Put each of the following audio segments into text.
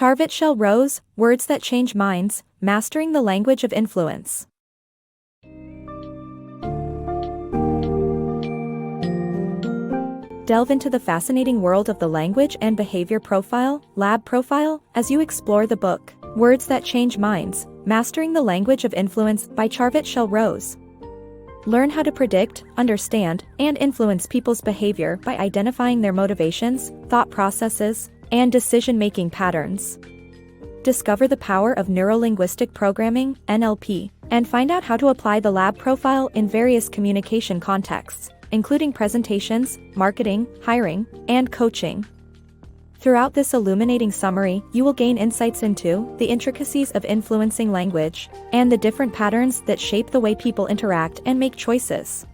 CHARVET SHELLE Rose, Words That Change Minds, Mastering the Language of Influence. Delve into the fascinating world of the language and behavior profile, lab profile, as you explore the book, Words That Change Minds, Mastering the Language of Influence by CHARVET SHELLE Rose. Learn how to predict, understand, and influence people's behavior by identifying their motivations, thought processes, and decision-making patterns. Discover the power of neuro-linguistic programming, NLP, and find out how to apply the lab profile in various communication contexts, including presentations, marketing, hiring, and coaching. Throughout this illuminating summary, you will gain insights into the intricacies of influencing language and the different patterns that shape the way people interact and make choices.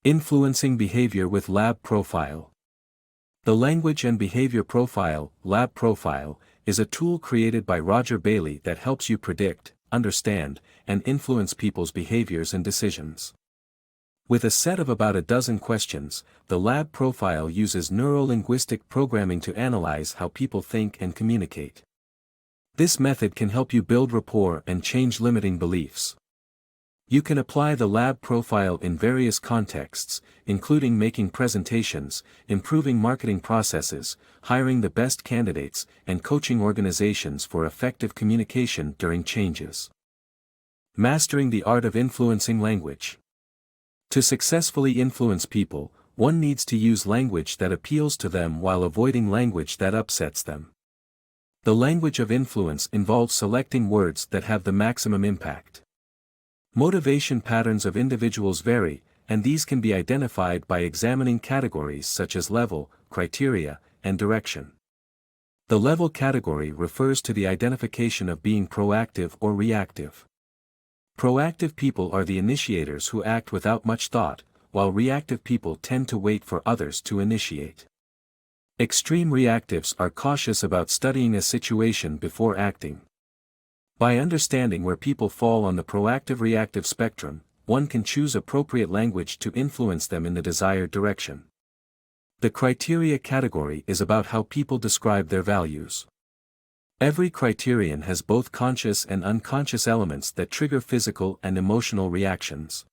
Influencing behavior with lab profile. The Language and Behavior Profile, lab profile, is a tool created by Roger Bailey that helps you predict, understand, and influence people's behaviors and decisions. With a set of about a dozen questions, the lab profile uses neuro-linguistic programming to analyze how people think and communicate. This method can help you build rapport and change limiting beliefs. You can apply the lab profile in various contexts, including making presentations, improving marketing processes, hiring the best candidates, and coaching organizations for effective communication during changes. Mastering the art of influencing language. To successfully influence people, one needs to use language that appeals to them while avoiding language that upsets them. The language of influence involves selecting words that have the maximum impact. Motivation patterns of individuals vary, and these can be identified by examining categories such as level, criteria, and direction. The level category refers to the identification of being proactive or reactive. Proactive people are the initiators who act without much thought, while reactive people tend to wait for others to initiate. Extreme reactives are cautious about studying a situation before acting. By understanding where people fall on the proactive-reactive spectrum, one can choose appropriate language to influence them in the desired direction. The criteria category is about how people describe their values. Every criterion has both conscious and unconscious elements that trigger physical and emotional reactions.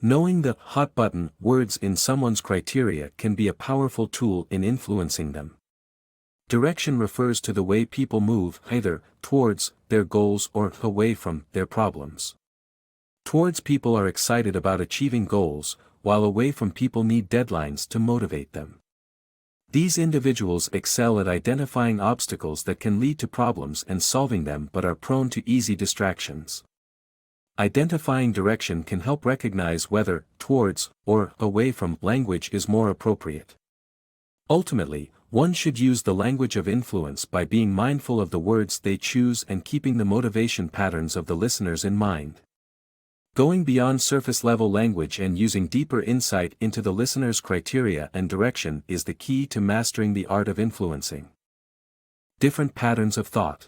Knowing the hot button words in someone's criteria can be a powerful tool in influencing them. Direction refers to the way people move either towards their goals or away from their problems. Towards people are excited about achieving goals, while away from people need deadlines to motivate them. These individuals excel at identifying obstacles that can lead to problems and solving them but are prone to easy distractions. Identifying direction can help recognize whether towards or away from language is more appropriate. Ultimately, one should use the language of influence by being mindful of the words they choose and keeping the motivation patterns of the listeners in mind. Going beyond surface-level language and using deeper insight into the listener's criteria and direction is the key to mastering the art of influencing. Different patterns of thought.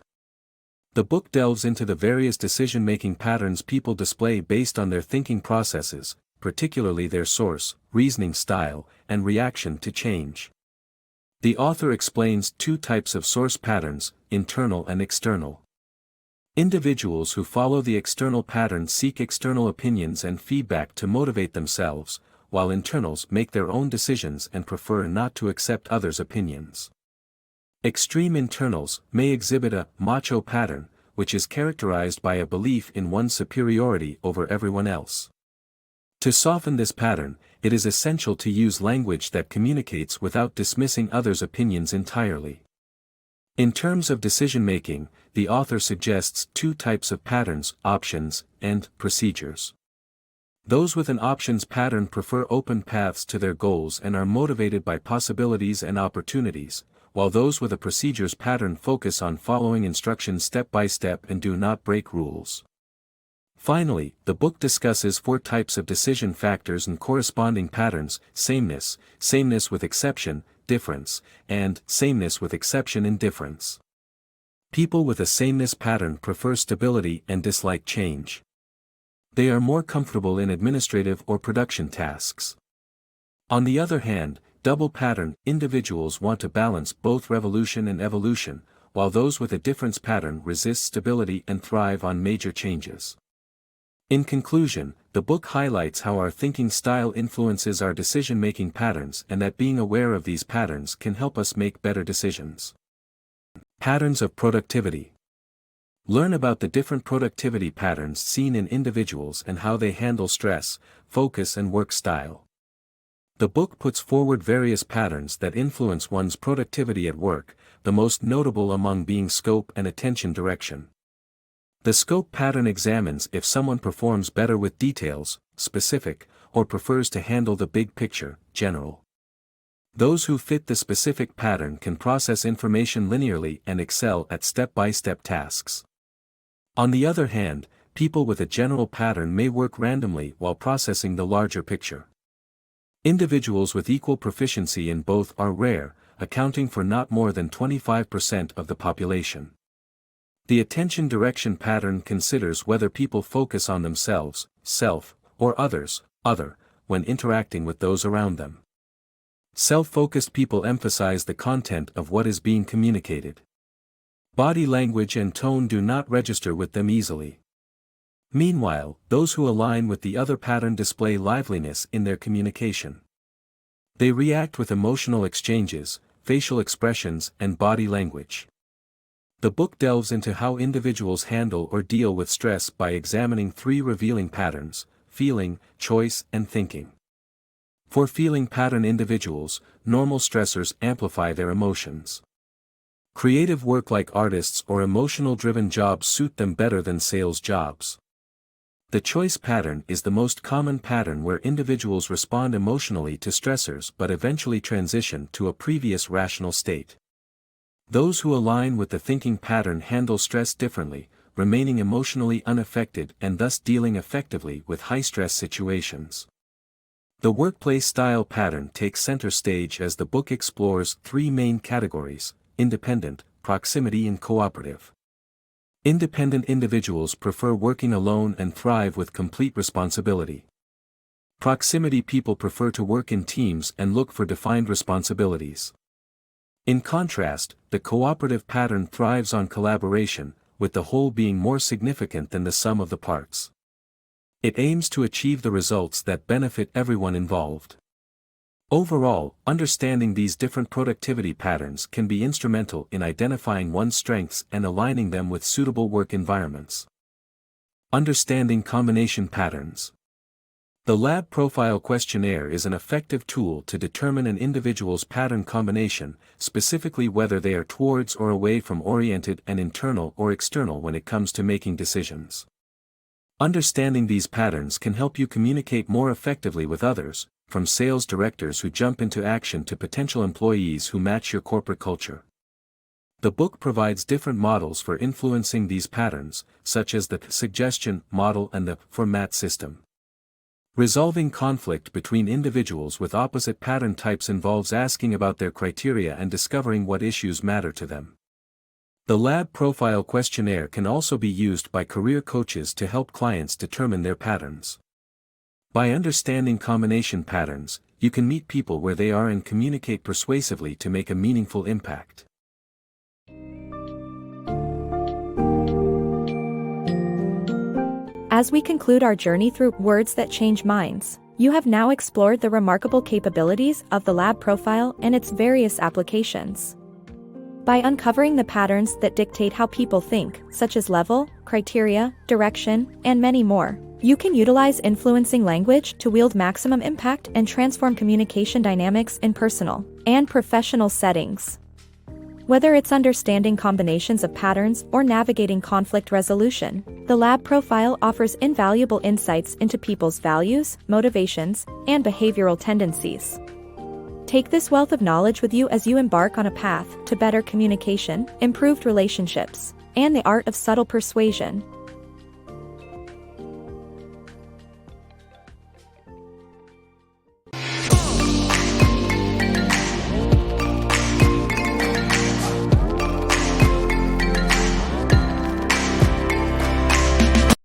The book delves into the various decision-making patterns people display based on their thinking processes, particularly their source, reasoning style, and reaction to change. The author explains two types of source patterns, internal and external. Individuals who follow the external pattern seek external opinions and feedback to motivate themselves, while internals make their own decisions and prefer not to accept others' opinions. Extreme internals may exhibit a macho pattern, which is characterized by a belief in one's superiority over everyone else. To soften this pattern, it is essential to use language that communicates without dismissing others' opinions entirely. In terms of decision-making, the author suggests two types of patterns: options and procedures. Those with an options pattern prefer open paths to their goals and are motivated by possibilities and opportunities, while those with a procedures pattern focus on following instructions step by step and do not break rules. Finally, the book discusses four types of decision factors and corresponding patterns: sameness, sameness with exception, difference, and sameness with exception and difference. People with a sameness pattern prefer stability and dislike change. They are more comfortable in administrative or production tasks. On the other hand, double pattern individuals want to balance both revolution and evolution, while those with a difference pattern resist stability and thrive on major changes. In conclusion, the book highlights how our thinking style influences our decision-making patterns and that being aware of these patterns can help us make better decisions. Patterns of productivity. Learn about the different productivity patterns seen in individuals and how they handle stress, focus and work style. The book puts forward various patterns that influence one's productivity at work, the most notable among being scope and attention direction. The scope pattern examines if someone performs better with details, specific, or prefers to handle the big picture, general. Those who fit the specific pattern can process information linearly and excel at step-by-step tasks. On the other hand, people with a general pattern may work randomly while processing the larger picture. Individuals with equal proficiency in both are rare, accounting for not more than 25% of the population. The attention direction pattern considers whether people focus on themselves, self, or others, other, when interacting with those around them. Self-focused people emphasize the content of what is being communicated. Body language and tone do not register with them easily. Meanwhile, those who align with the other pattern display liveliness in their communication. They react with emotional exchanges, facial expressions, and body language. The book delves into how individuals handle or deal with stress by examining three revealing patterns: feeling, choice, and thinking. For feeling pattern individuals, normal stressors amplify their emotions. Creative work like artists or emotional-driven jobs suit them better than sales jobs. The choice pattern is the most common pattern where individuals respond emotionally to stressors but eventually transition to a previous rational state. Those who align with the thinking pattern handle stress differently, remaining emotionally unaffected and thus dealing effectively with high-stress situations. The workplace style pattern takes center stage as the book explores three main categories: independent, proximity and cooperative. Independent individuals prefer working alone and thrive with complete responsibility. Proximity people prefer to work in teams and look for defined responsibilities. In contrast, the cooperative pattern thrives on collaboration, with the whole being more significant than the sum of the parts. It aims to achieve the results that benefit everyone involved. Overall, understanding these different productivity patterns can be instrumental in identifying one's strengths and aligning them with suitable work environments. Understanding combination patterns. The Lab Profile Questionnaire is an effective tool to determine an individual's pattern combination, specifically whether they are towards or away from oriented and internal or external when it comes to making decisions. Understanding these patterns can help you communicate more effectively with others, from sales directors who jump into action to potential employees who match your corporate culture. The book provides different models for influencing these patterns, such as the suggestion model and the format system. Resolving conflict between individuals with opposite pattern types involves asking about their criteria and discovering what issues matter to them. The Lab Profile Questionnaire can also be used by career coaches to help clients determine their patterns. By understanding combination patterns, you can meet people where they are and communicate persuasively to make a meaningful impact. As we conclude our journey through Words That Change Minds, you have now explored the remarkable capabilities of the Lab Profile and its various applications. By uncovering the patterns that dictate how people think, such as level, criteria, direction, and many more, you can utilize influencing language to wield maximum impact and transform communication dynamics in personal and professional settings. Whether it's understanding combinations of patterns or navigating conflict resolution, the Lab Profile offers invaluable insights into people's values, motivations, and behavioral tendencies. Take this wealth of knowledge with you as you embark on a path to better communication, improved relationships, and the art of subtle persuasion.